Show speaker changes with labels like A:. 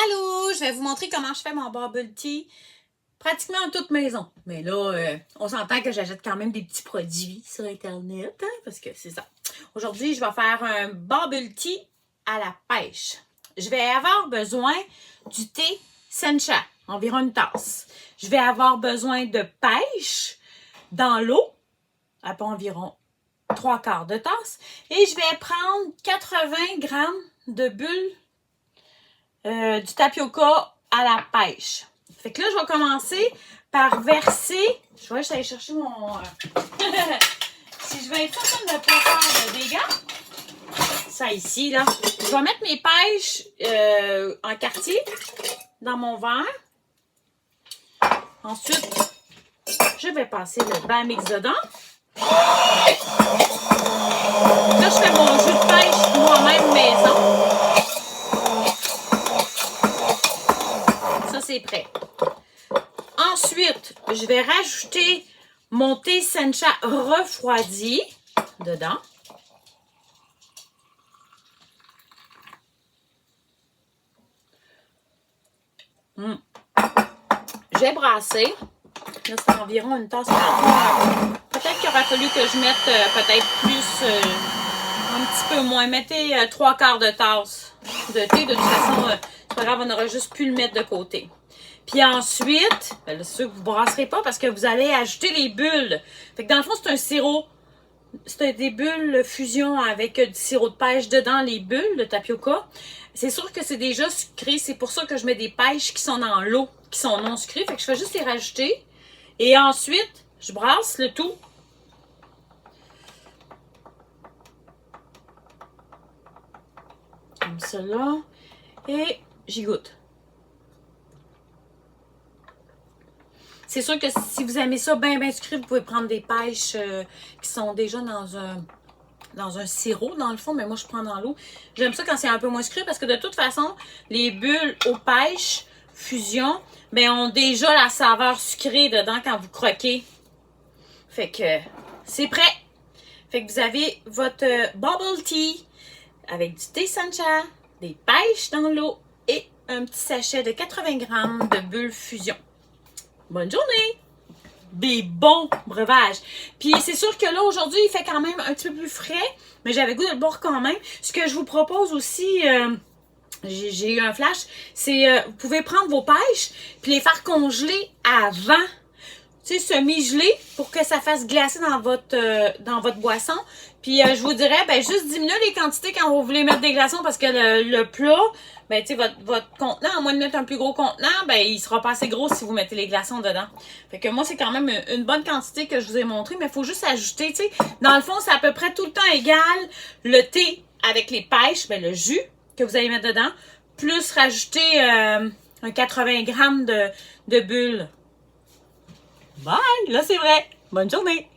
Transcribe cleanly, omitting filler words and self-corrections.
A: Allô, je vais vous montrer comment je fais mon bubble tea pratiquement en toute maison. Mais là, on s'entend que j'achète quand même des petits produits sur Internet, hein, parce que c'est ça. Aujourd'hui, je vais faire un bubble tea à la pêche. Je vais avoir besoin du thé sencha, environ une tasse. Je vais avoir besoin de pêche dans l'eau, à pas environ 3/4 de tasse. Et je vais prendre 80 grammes de bulles du tapioca à la pêche. Fait que là, je vais commencer par verser. Je vais juste aller chercher mon... si je vais être certaine de ne pas faire de dégâts, ça ici, là. Je vais mettre mes pêches en quartier dans mon verre. Ensuite, je vais passer le bain mix dedans. Là, je fais mon jus de pêche moi-même maison. Ça, c'est prêt. Ensuite, je vais rajouter mon thé sencha refroidi dedans. Je vais brasser. Là, c'est environ une tasse. Peut-être qu'il aurait fallu que je mette peut-être plus, un petit peu moins. Mettez 3/4 de tasse de thé. De toute façon, c'est pas grave, on aura juste pu le mettre de côté. Puis ensuite, ben là, c'est sûr que vous ne brasserez pas parce que vous allez ajouter les bulles. Fait que dans le fond, c'est un sirop. C'est des bulles fusion avec du sirop de pêche dedans, les bulles de tapioca. C'est sûr que c'est déjà sucré. C'est pour ça que je mets des pêches qui sont dans l'eau, qui sont non sucrées. Fait que je fais juste les rajouter. Et ensuite, je brasse le tout. Comme cela. Et j'y goûte. C'est sûr que si vous aimez ça bien sucré, vous pouvez prendre des pêches qui sont déjà dans un sirop, dans le fond, mais moi, je prends dans l'eau. J'aime ça quand c'est un peu moins sucré parce que de toute façon, les bulles aux pêches fusion, ben, ont déjà la saveur sucrée dedans quand vous croquez. Fait que c'est prêt. Fait que vous avez votre bubble tea avec du thé sencha, des pêches dans l'eau et un petit sachet de 80 grammes de bulles fusion. Bonne journée! Des bons breuvages. Puis c'est sûr que là, aujourd'hui, il fait quand même un petit peu plus frais, mais j'avais goût de le boire quand même. Ce que je vous propose aussi, j'ai eu un flash, c'est vous pouvez prendre vos pêches puis les faire congeler avant, tu sais, semi-gelé pour que ça fasse glacer dans votre boisson. Puis je vous dirais, ben juste diminuer les quantités quand vous voulez mettre des glaçons parce que le plat, ben tu sais, votre contenant, à moins de mettre un plus gros contenant, ben il sera pas assez gros si vous mettez les glaçons dedans. Fait que moi, c'est quand même une bonne quantité que je vous ai montré, mais il faut juste ajouter, tu sais, dans le fond, c'est à peu près tout le temps égal le thé avec les pêches, ben le jus que vous allez mettre dedans, plus rajouter un 80 grammes de bulles. Bye! Là, c'est vrai. Bonne journée!